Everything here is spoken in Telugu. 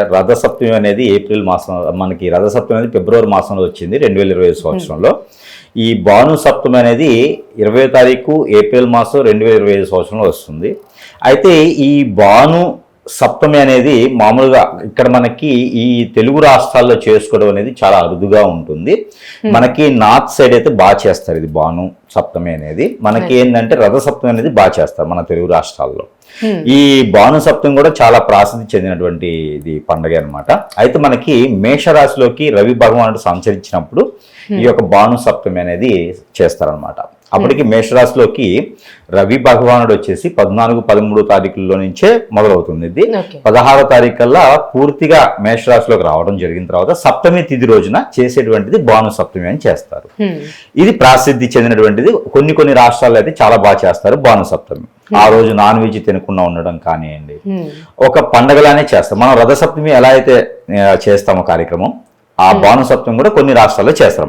రథసప్తమి అనేది ఏప్రిల్ మాసం, మనకి రథసప్తమి అనేది ఫిబ్రవరి మాసంలో వచ్చింది 2020 సంవత్సరంలో. ఈ భాను సప్తమి అనేది 20వ తారీఖు ఏప్రిల్ మాసం 2025 సంవత్సరంలో వస్తుంది. అయితే ఈ భాను సప్తమి అనేది మామూలుగా ఇక్కడ మనకి ఈ తెలుగు రాష్ట్రాల్లో చేసుకోవడం అనేది చాలా అరుదుగా ఉంటుంది. మనకి నార్త్ సైడ్ అయితే బాగా చేస్తారు ఇది భాను సప్తమి అనేది. మనకి ఏంటంటే రథ సప్తమి అనేది బాగా చేస్తారు మన తెలుగు రాష్ట్రాల్లో. ఈ భాను సప్తమి కూడా చాలా ప్రసిద్ధి చెందినటువంటి ఇది పండుగ అనమాట. అయితే మనకి మేషరాశిలోకి రవి భగవానుడు సంచరించినప్పుడు ఈ యొక్క భాను సప్తమి అనేది చేస్తారనమాట. అప్పటికి మేషరాశిలోకి రవి భగవానుడు వచ్చేసి 14, 13 తారీఖుల్లో నుంచే మొదలవుతుంది. ఇది 16వ తారీఖు కల్లా పూర్తిగా మేషరాశిలోకి రావడం జరిగిన తర్వాత సప్తమి తిథి రోజున చేసేటువంటిది భాను సప్తమి అని చేస్తారు. ఇది ప్రసిద్ధి చెందినటువంటిది. కొన్ని రాష్ట్రాల్లో అయితే చాలా బాగా చేస్తారు భాను సప్తమి. ఆ రోజు నాన్ వెజ్ తినకుండా ఉండడం కానివ్వండి, ఒక పండగలానే చేస్తాం. మనం రథ సప్తమి ఎలా అయితే చేస్తామో కార్యక్రమం, ఆ భాను సప్తమి కూడా కొన్ని రాష్ట్రాల్లో చేస్తాం.